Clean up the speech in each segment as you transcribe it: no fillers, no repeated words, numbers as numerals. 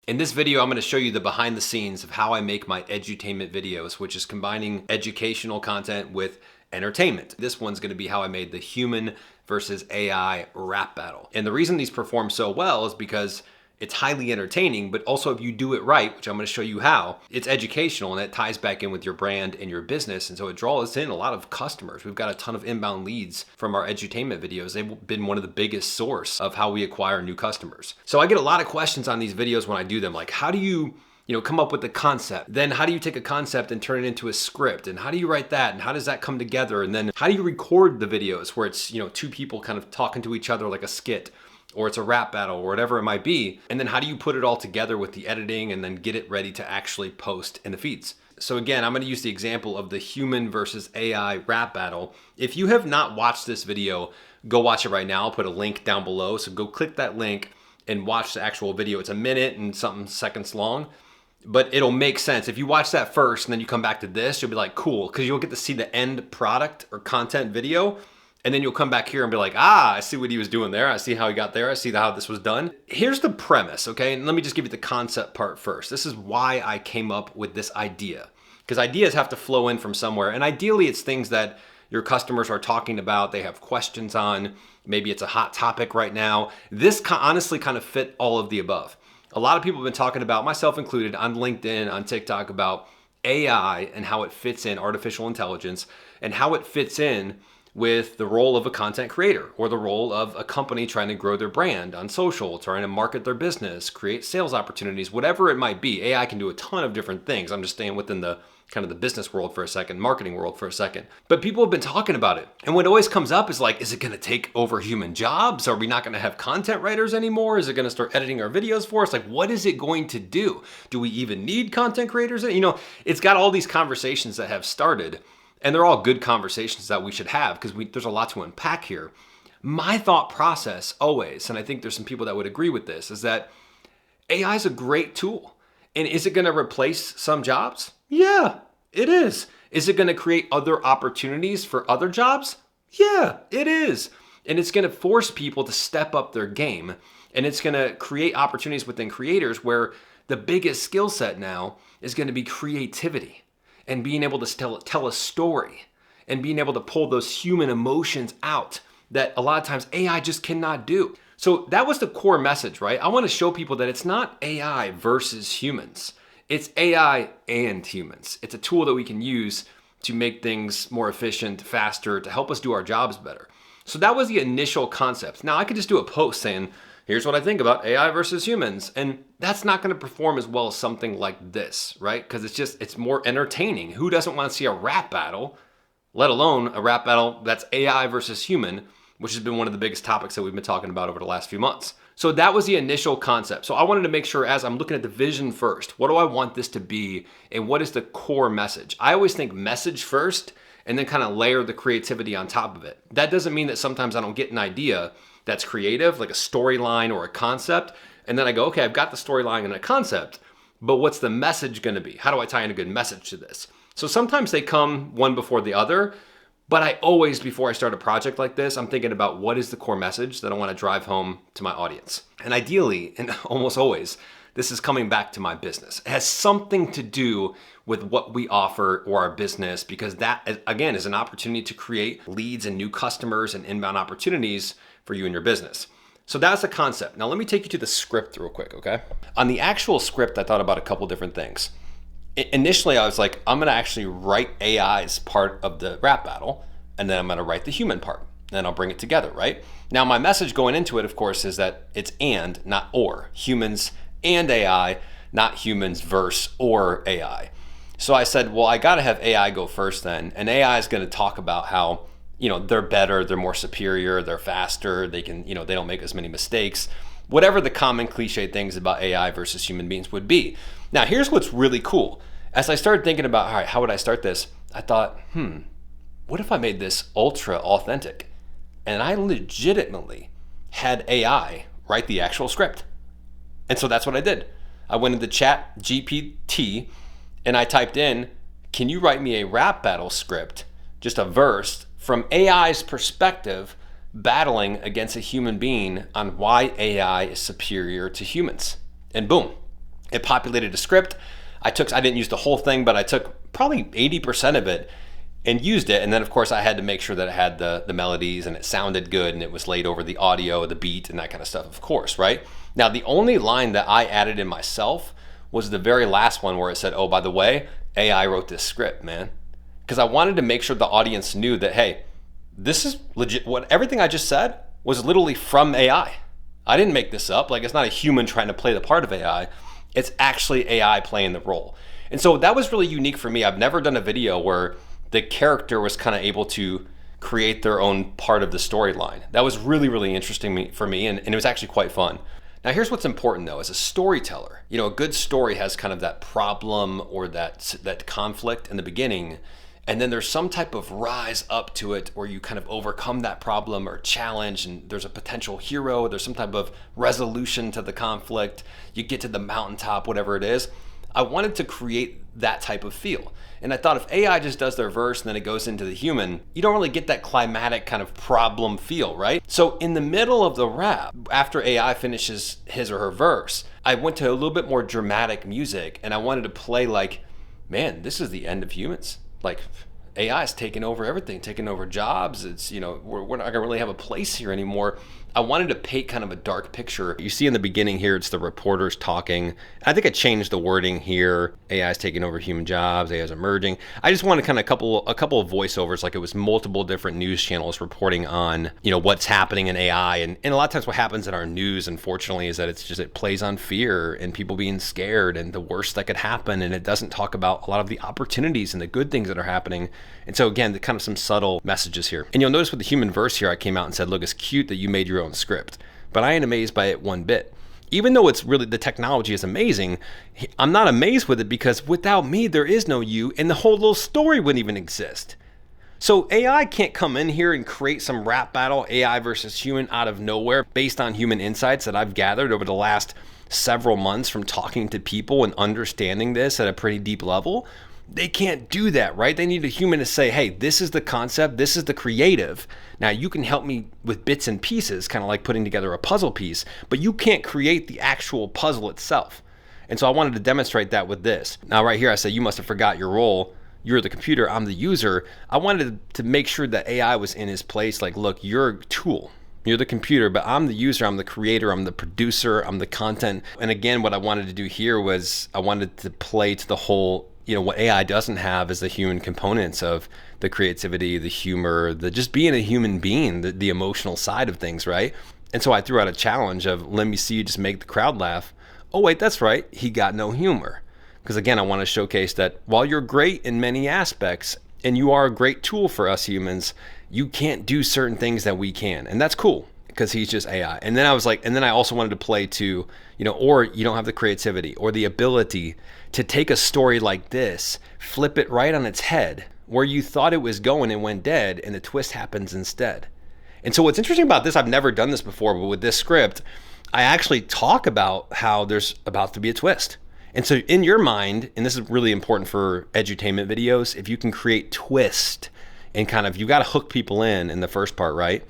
In this video, I'm going to show you the behind the scenes of how I make my edutainment videos, which is combining educational content with entertainment. This one's going to be how I made the human versus AI rap battle. And the reason these perform so well is because it's highly entertaining, but also if you do it right, which I'm going to show you how, it's educational and it ties back in with your brand and your business. And so it draws in a lot of customers. We've got a ton of inbound leads from our edutainment videos. They've been one of the biggest source of how we acquire new customers. So I get a lot of questions on these videos when I do them, like how do you come up with the concept? Then how do you take a concept and turn it into a script? And how do you write that? And how does that come together? And then how do you record the videos where it's, two people kind of talking to each other like a skit, or it's a rap battle or whatever it might be. And then how do you put it all together with the editing and then get it ready to actually post in the feeds? So again, I'm gonna use the example of the human versus AI rap battle. If you have not watched this video, go watch it right now. I'll put a link down below. So go click that link and watch the actual video. It's a minute and something seconds long, but it'll make sense. If you watch that first and then you come back to this, you'll be like, cool, because you'll get to see the end product or content video. And then you'll come back here and be like, I see what he was doing there. I see how he got there. I see how this was done. Here's the premise, okay? And let me just give you the concept part first. This is why I came up with this idea. Because ideas have to flow in from somewhere. And ideally, it's things that your customers are talking about, they have questions on. Maybe it's a hot topic right now. This honestly kind of fit all of the above. A lot of people have been talking about, myself included, on LinkedIn, on TikTok, about AI and how it fits in, artificial intelligence, and how it fits in with the role of a content creator or the role of a company trying to grow their brand on social, trying to market their business, create sales opportunities, whatever it might be. AI can do a ton of different things. I'm just staying within the kind of the business world for a second, marketing world for a second. But people have been talking about it. And what always comes up is like, is it going to take over human jobs? Are we not going to have content writers anymore? Is it going to start editing our videos for us? Like, what is it going to do? Do we even need content creators? It's got all these conversations that have started. And they're all good conversations that we should have because there's a lot to unpack here. My thought process always, and I think there's some people that would agree with this, is that AI is a great tool. And is it going to replace some jobs? Yeah, it is. Is it going to create other opportunities for other jobs? Yeah, it is. And it's going to force people to step up their game. And it's going to create opportunities within creators where the biggest skill set now is going to be creativity. And being able to tell a story and being able to pull those human emotions out that a lot of times AI just cannot do. So that was the core message, right? I want to show people that it's not AI versus humans. It's AI and humans. It's a tool that we can use to make things more efficient, faster, to help us do our jobs better. So that was the initial concept. Now I could just do a post saying, here's what I think about AI versus humans. And that's not going to perform as well as something like this, right? Because it's more entertaining. Who doesn't want to see a rap battle, let alone a rap battle that's AI versus human, which has been one of the biggest topics that we've been talking about over the last few months. So that was the initial concept. So I wanted to make sure, as I'm looking at the vision first, what do I want this to be? And what is the core message? I always think message first and then kind of layer the creativity on top of it. That doesn't mean that sometimes I don't get an idea that's creative, like a storyline or a concept. And then I go, okay, I've got the storyline and a concept, but what's the message going to be? How do I tie in a good message to this? So sometimes they come one before the other, but I always, before I start a project like this, I'm thinking about what is the core message that I want to drive home to my audience. And ideally, and almost always, this is coming back to my business. It has something to do with what we offer or our business, because that, again, is an opportunity to create leads and new customers and inbound opportunities for you and your business. So that's the concept. Now let me take you to the script real quick, okay? On the actual script, I thought about a couple different things. Initially, I was like, I'm gonna actually write AI's part of the rap battle, and then I'm gonna write the human part. Then I'll bring it together, right? Now my message going into it, of course, is that it's and, not or. Humans and AI, not humans versus or AI. So I said, well, I gotta have AI go first then, and AI is gonna talk about how they're better, they're more superior, they're faster, they can, they don't make as many mistakes, whatever the common cliche things about AI versus human beings would be. Now, here's what's really cool. As I started thinking about, all right, how would I start this? I thought, what if I made this ultra authentic? And I legitimately had AI write the actual script. And so that's what I did. I went into Chat GPT and I typed in, can you write me a rap battle script, just a verse from AI's perspective, battling against a human being on why AI is superior to humans. And boom, It populated a script. I didn't use the whole thing, but I took probably 80% of it and used it. And then of course I had to make sure that it had the melodies and it sounded good and it was laid over the audio, the beat and that kind of stuff, of course, right? Now, the only line that I added in myself was the very last one where it said, oh, by the way, AI wrote this script, man. Because I wanted to make sure the audience knew that, hey, this is legit. Everything I just said was literally from AI. I didn't make this up. Like, it's not a human trying to play the part of AI. It's actually AI playing the role. And so that was really unique for me. I've never done a video where the character was kind of able to create their own part of the storyline. That was really, really interesting for me, and it was actually quite fun. Now, here's what's important though, as a storyteller, a good story has kind of that problem or that conflict in the beginning, and then there's some type of rise up to it where you kind of overcome that problem or challenge, and there's a potential hero, there's some type of resolution to the conflict, you get to the mountaintop, whatever it is. I wanted to create that type of feel. And I thought if AI just does their verse and then it goes into the human, you don't really get that climatic kind of problem feel, right? So in the middle of the rap, after AI finishes his or her verse, I went to a little bit more dramatic music and I wanted to play like, man, this is the end of humans. Like, AI is taking over everything, taking over jobs. It's, we're not gonna really have a place here anymore. I wanted to paint kind of a dark picture. You see in the beginning here, it's the reporters talking. I think I changed the wording here. AI is taking over human jobs, AI is emerging. I just wanted kind of a couple of voiceovers, like it was multiple different news channels reporting on, what's happening in AI. And a lot of times what happens in our news, unfortunately, is that it plays on fear and people being scared and the worst that could happen. And it doesn't talk about a lot of the opportunities and the good things that are happening. And so again, kind of some subtle messages here. And you'll notice with the human verse here, I came out and said, look, it's cute that you made your own script, but I ain't amazed by it one bit. Even though it's really, the technology is amazing, I'm not amazed with it because without me, there is no you and the whole little story wouldn't even exist. So AI can't come in here and create some rap battle, AI versus human, out of nowhere based on human insights that I've gathered over the last several months from talking to people and understanding this at a pretty deep level. They can't do that, right? They need a human to say, hey, this is the concept, this is the creative. Now you can help me with bits and pieces, kind of like putting together a puzzle piece, but you can't create the actual puzzle itself. And so I wanted to demonstrate that with this. Now right here, I say, you must have forgot your role. You're the computer, I'm the user. I wanted to make sure that AI was in his place. Like, look, you're a tool. You're the computer, but I'm the user, I'm the creator, I'm the producer, I'm the content. And again, what I wanted to do here was I wanted to play to the whole, what AI doesn't have is the human components of the creativity, the humor, the just being a human being, the emotional side of things, right? And so I threw out a challenge of, let me see you just make the crowd laugh. Oh wait, that's right, he got no humor. Because again, I want to showcase that while you're great in many aspects, and you are a great tool for us humans, you can't do certain things that we can. And that's cool, because he's just AI. And then I was like, and then I also wanted to play to, or you don't have the creativity or the ability to take a story like this, flip it right on its head, where you thought it was going and went dead, and the twist happens instead. And so what's interesting about this, I've never done this before, but with this script, I actually talk about how there's about to be a twist. And so in your mind, and this is really important for edutainment videos, if you can create twist and kind of, you got to hook people in the first part, right?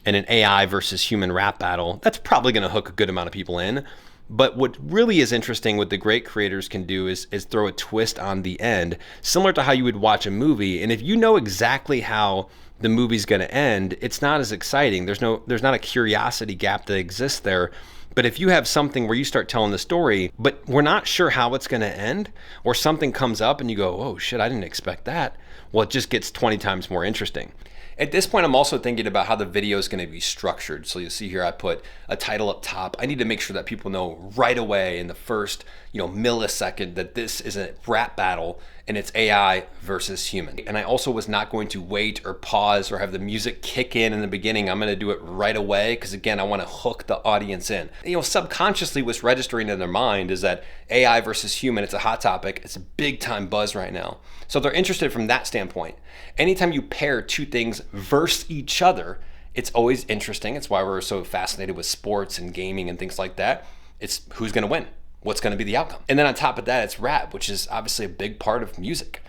And an AI versus human rap battle, that's probably going to hook a good amount of people in. But what really is interesting, what the great creators can do is throw a twist on the end, similar to how you would watch a movie. And if you know exactly how the movie's going to end, it's not as exciting. There's not a curiosity gap that exists there. But if you have something where you start telling the story, but we're not sure how it's going to end, or something comes up and you go, oh shit, I didn't expect that. Well, it just gets 20 times more interesting. At this point, I'm also thinking about how the video is going to be structured. So you'll see here, I put a title up top. I need to make sure that people know right away in the first, millisecond that this is a rap battle and it's AI versus human. And I also was not going to wait or pause or have the music kick in the beginning. I'm going to do it right away because again, I want to hook the audience in. Subconsciously what's registering in their mind is that AI versus human, it's a hot topic. It's a big time buzz right now. So they're interested from that standpoint. Anytime you pair two things versus each other, it's always interesting. It's why we're so fascinated with sports and gaming and things like that. It's who's going to win. What's going to be the outcome? And then on top of that, it's rap, which is obviously a big part of music.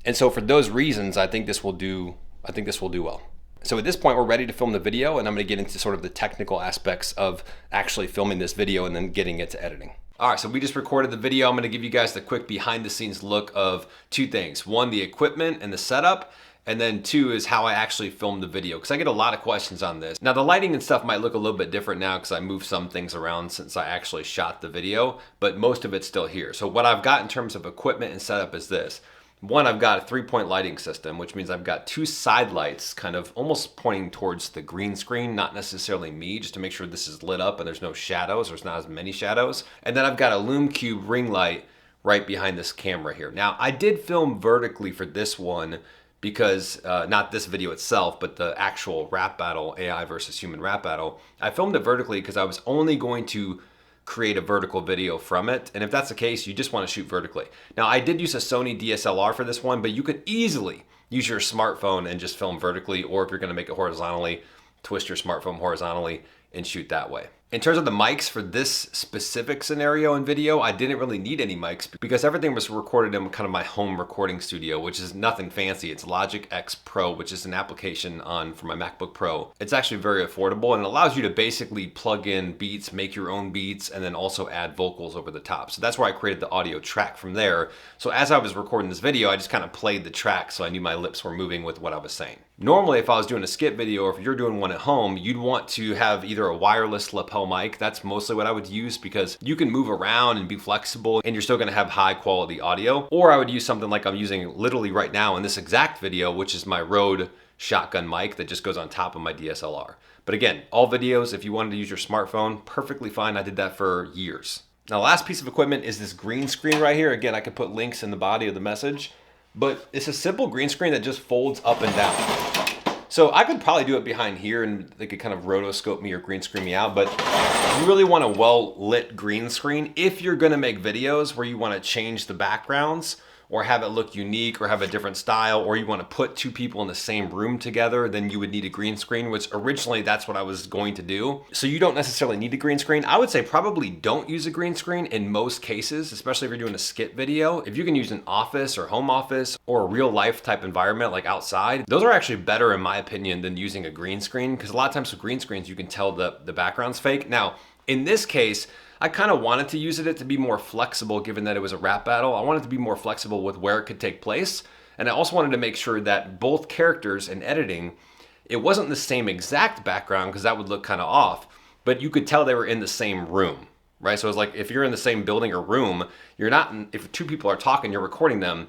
And so for those reasons, I think this will do well. So at this point, we're ready to film the video, and I'm going to get into sort of the technical aspects of actually filming this video and then getting it to editing. All right, so we just recorded the video. I'm gonna give you guys the quick behind the scenes look of two things. One, the equipment and the setup, and then two is how I actually filmed the video, because I get a lot of questions on this. Now the lighting and stuff might look a little bit different now because I moved some things around since I actually shot the video, but most of it's still here. So what I've got in terms of equipment and setup is this. One, I've got a 3-point lighting system, which means I've got 2 side lights kind of almost pointing towards the green screen, not necessarily me, just to make sure this is lit up and there's no shadows, there's not as many shadows. And then I've got a Lume Cube ring light right behind this camera here. Now, I did film vertically for this one because, not this video itself, but the actual rap battle, AI versus human rap battle. I filmed it vertically because I was only going to create a vertical video from it. And if that's the case, you just want to shoot vertically. Now, I did use a Sony DSLR for this one, but you could easily use your smartphone and just film vertically, or if you're going to make it horizontally, twist your smartphone horizontally and shoot that way. In terms of the mics for this specific scenario and video, I didn't really need any mics because everything was recorded in kind of my home recording studio, which is nothing fancy. It's Logic X Pro, which is an application for my MacBook Pro. It's actually very affordable and it allows you to basically plug in beats, make your own beats, and then also add vocals over the top. So that's where I created the audio track from there. So as I was recording this video, I just kind of played the track so I knew my lips were moving with what I was saying. Normally, if I was doing a skit video or if you're doing one at home, you'd want to have either a wireless lapel mic. That's mostly what I would use because you can move around and be flexible and you're still gonna have high quality audio. Or I would use something like I'm using literally right now in this exact video, which is my Rode shotgun mic that just goes on top of my DSLR. But again, all videos, if you wanted to use your smartphone, perfectly fine. I did that for years. Now, the last piece of equipment is this green screen right here. Again, I could put links in the body of the message, but it's a simple green screen that just folds up and down. So I could probably do it behind here and they could kind of rotoscope me or green screen me out, but you really want a well-lit green screen if you're gonna make videos where you wanna change the backgrounds or have it look unique or have a different style, or you want to put 2 people in the same room together, then you would need a green screen, which originally that's what I was going to do. So you don't necessarily need a green screen. I would say probably don't use a green screen in most cases, especially if you're doing a skit video. If you can use an office or home office or a real life type environment like outside, those are actually better in my opinion than using a green screen, because a lot of times with green screens you can tell the background's fake. Now, in this case, I kind of wanted to use it to be more flexible given that it was a rap battle. I wanted to be more flexible with where it could take place. And I also wanted to make sure that both characters in editing, it wasn't the same exact background because that would look kind of off, but you could tell they were in the same room, right? So it's like if you're in the same building or room, if 2 people are talking, you're recording them,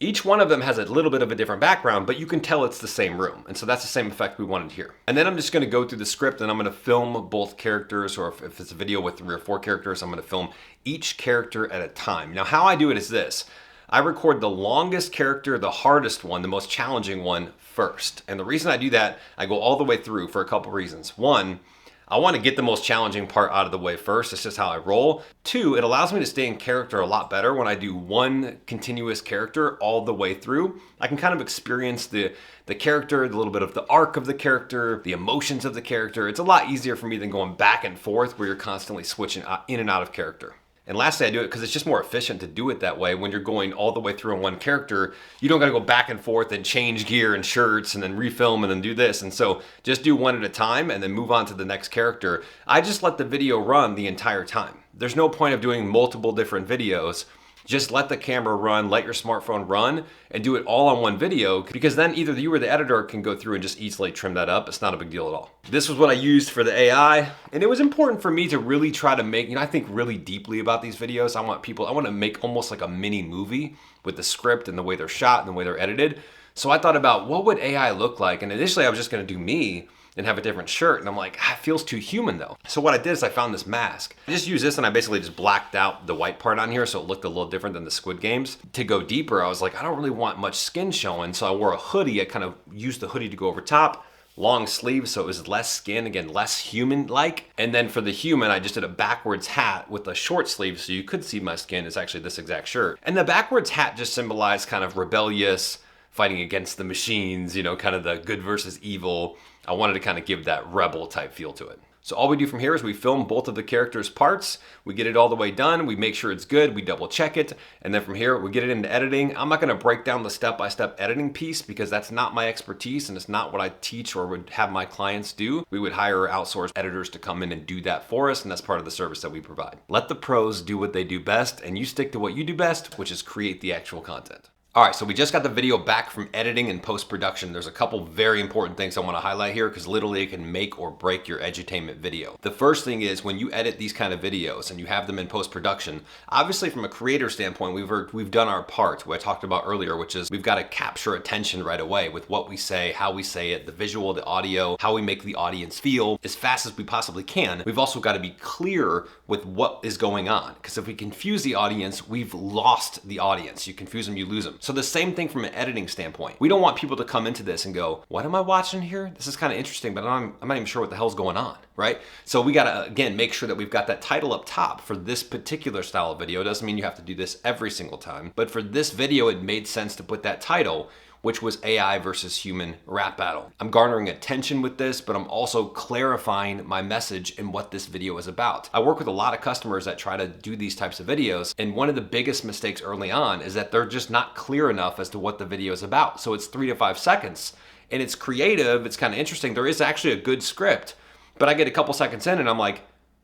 each one of them has a little bit of a different background, but you can tell it's the same room. And so that's the same effect we wanted here. And then I'm just gonna go through the script and I'm gonna film both characters, or if it's a video with 3 or 4 characters, I'm gonna film each character at a time. Now, how I do it is this. I record the longest character, the hardest one, the most challenging one first. And the reason I do that, I go all the way through for a couple reasons. One, I want to get the most challenging part out of the way first. It's just how I roll. 2, it allows me to stay in character a lot better when I do one continuous character all the way through. I can kind of experience the character, a little bit of the arc of the character, the emotions of the character. It's a lot easier for me than going back and forth where you're constantly switching in and out of character. And lastly, I do it because it's just more efficient to do it that way. When you're going all the way through on one character, you don't got to go back and forth and change gear and shirts and then refilm and then do this. And so just do one at a time and then move on to the next character. I just let the video run the entire time. There's no point of doing multiple different videos. Just let the camera run, let your smartphone run, and do it all on one video, because then either you or the editor can go through and just easily trim that up. It's not a big deal at all. This was what I used for the AI, and it was important for me to really try to make, I think really deeply about these videos. I want to make almost like a mini movie with the script and the way they're shot and the way they're edited. So I thought about what would AI look like, and initially I was just gonna do me and have a different shirt. And I'm like, it feels too human though. So what I did is I found this mask. I just used this and I basically just blacked out the white part on here so it looked a little different than the Squid Games. To go deeper, I was like, I don't really want much skin showing. So I wore a hoodie. I kind of used the hoodie to go over top, long sleeves so it was less skin, again, less human-like. And then for the human, I just did a backwards hat with a short sleeve so you could see my skin. It's actually this exact shirt. And the backwards hat just symbolized kind of rebellious, fighting against the machines, kind of the good versus evil. I wanted to kind of give that rebel type feel to it. So all we do from here is we film both of the characters' parts, we get it all the way done, we make sure it's good, we double check it, and then from here we get it into editing. I'm not gonna break down the step-by-step editing piece because that's not my expertise and it's not what I teach or would have my clients do. We would hire outsourced editors to come in and do that for us, and that's part of the service that we provide. Let the pros do what they do best, and you stick to what you do best, which is create the actual content. All right, so we just got the video back from editing and post-production. There's a couple very important things I want to highlight here because literally it can make or break your edutainment video. The first thing is when you edit these kind of videos and you have them in post-production, obviously from a creator standpoint, we've done our part, what I talked about earlier, which is we've got to capture attention right away with what we say, how we say it, the visual, the audio, how we make the audience feel as fast as we possibly can. We've also got to be clear with what is going on because if we confuse the audience, we've lost the audience. You confuse them, you lose them. So the same thing from an editing standpoint. We don't want people to come into this and go, what am I watching here? This is kind of interesting, but I'm not even sure what the hell's going on, right? So we gotta, again, make sure that we've got that title up top for this particular style of video. It doesn't mean you have to do this every single time, but for this video, it made sense to put that title, which was AI versus human rap battle. I'm garnering attention with this, but I'm also clarifying my message and what this video is about. I work with a lot of customers that try to do these types of videos, and one of the biggest mistakes early on is that they're just not clear enough as to what the video is about. So it's 3 to 5 seconds, and it's creative, it's kind of interesting. There is actually a good script, but I get a couple seconds in and I'm like,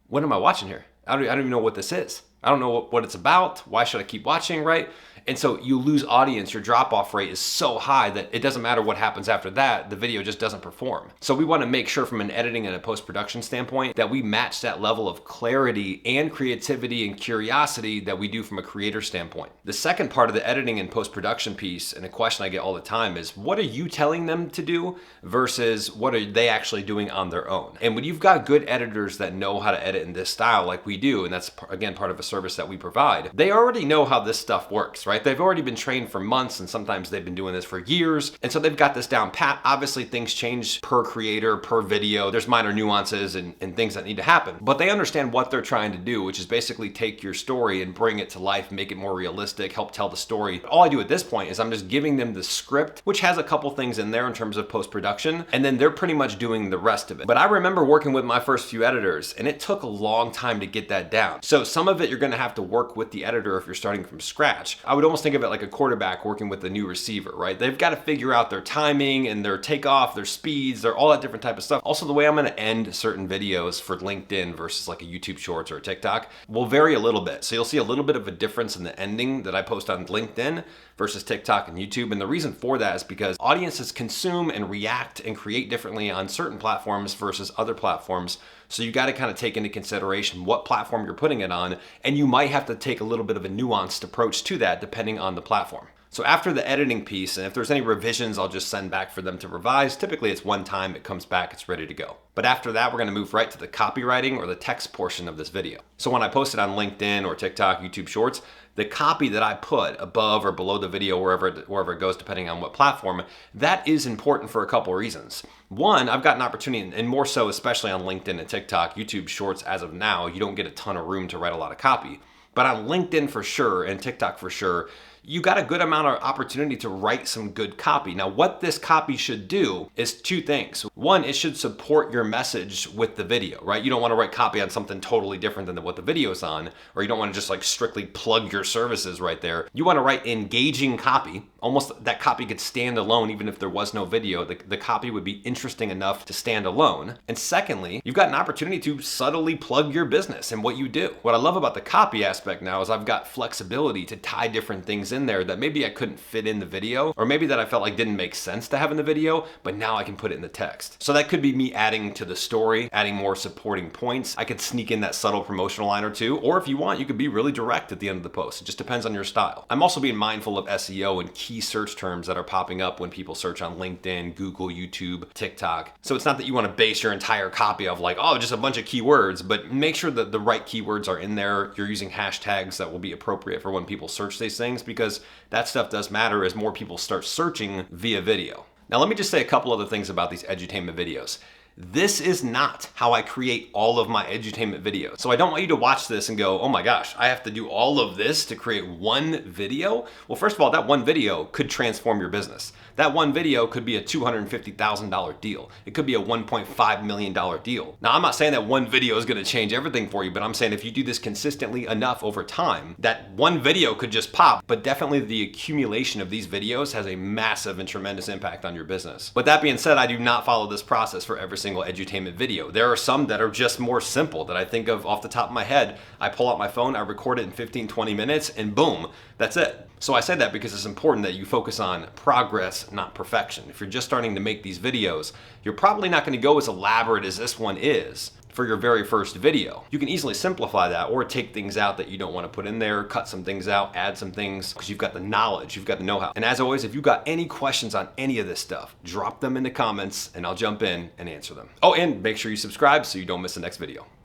what am I watching here? I don't even know what this is. I don't know what it's about. Why should I keep watching, right? And so you lose audience, your drop-off rate is so high that it doesn't matter what happens after that, the video just doesn't perform. So we want to make sure from an editing and a post-production standpoint that we match that level of clarity and creativity and curiosity that we do from a creator standpoint. The second part of the editing and post-production piece, and a question I get all the time is, what are you telling them to do versus what are they actually doing on their own? And when you've got good editors that know how to edit in this style like we do, and that's again part of a service that we provide, they already know how this stuff works, right? They've already been trained for months and sometimes they've been doing this for years. And so they've got this down pat. Obviously things change per creator, per video. There's minor nuances and things that need to happen, but they understand what they're trying to do, which is basically take your story and bring it to life, make it more realistic, help tell the story. All I do at this point is I'm just giving them the script, which has a couple things in there in terms of post-production, and then they're pretty much doing the rest of it. But I remember working with my first few editors and it took a long time to get that down. So some of it you're gonna have to work with the editor if you're starting from scratch. I would almost think of it like a quarterback working with a new receiver, right? They've got to figure out their timing and their takeoff, their speeds, their all that different type of stuff. Also, the way I'm going to end certain videos for LinkedIn versus like a YouTube Shorts or a TikTok will vary a little bit. So you'll see a little bit of a difference in the ending that I post on LinkedIn versus TikTok and YouTube. And the reason for that is because audiences consume and react and create differently on certain platforms versus other platforms. So you got to kind of take into consideration what platform you're putting it on, and you might have to take a little bit of a nuanced approach to that depending on the platform. So after the editing piece, and if there's any revisions, I'll just send back for them to revise. Typically it's one time, it comes back, it's ready to go. But after that, we're gonna move right to the copywriting or the text portion of this video. So when I post it on LinkedIn or TikTok, YouTube Shorts, the copy that I put above or below the video, wherever it goes, depending on what platform, that is important for a couple reasons. One, I've got an opportunity, and more so especially on LinkedIn and TikTok, YouTube Shorts as of now, you don't get a ton of room to write a lot of copy. But on LinkedIn for sure, and TikTok for sure, you got a good amount of opportunity to write some good copy. Now, what this copy should do is two things. One, it should support your message with the video, right? You don't want to write copy on something totally different than what the video is on, or you don't want to just like strictly plug your services right there. You want to write engaging copy. Almost that copy could stand alone even if there was no video. The copy would be interesting enough to stand alone. And secondly, you've got an opportunity to subtly plug your business and what you do. What I love about the copy aspect now is I've got flexibility to tie different things in there that maybe I couldn't fit in the video, or maybe that I felt like didn't make sense to have in the video, but now I can put it in the text. So that could be me adding to the story, adding more supporting points. I could sneak in that subtle promotional line or two, or if you want, you could be really direct at the end of the post. It just depends on your style. I'm also being mindful of SEO and key search terms that are popping up when people search on LinkedIn, Google, YouTube, TikTok. So it's not that you want to base your entire copy of like, oh, just a bunch of keywords, but make sure that the right keywords are in there. You're using hashtags that will be appropriate for when people search these things, because that stuff does matter as more people start searching via video. Now, let me just say a couple other things about these edutainment videos. This is not how I create all of my edutainment videos. So I don't want you to watch this and go, oh my gosh, I have to do all of this to create one video. Well, first of all, that one video could transform your business. That one video could be a $250,000 deal. It could be a $1.5 million deal. Now, I'm not saying that one video is gonna change everything for you, but I'm saying if you do this consistently enough over time, that one video could just pop, but definitely the accumulation of these videos has a massive and tremendous impact on your business. With that being said, I do not follow this process for every single edutainment video. There are some that are just more simple that I think of off the top of my head. I pull out my phone, I record it in 15, 20 minutes, and boom, that's it. So I say that because it's important that you focus on progress, not perfection. If you're just starting to make these videos, you're probably not gonna go as elaborate as this one is for your very first video. You can easily simplify that or take things out that you don't want to put in there, cut some things out, add some things, because you've got the knowledge, you've got the know-how. And as always, if you've got any questions on any of this stuff, drop them in the comments and I'll jump in and answer them. Oh, and make sure you subscribe so you don't miss the next video.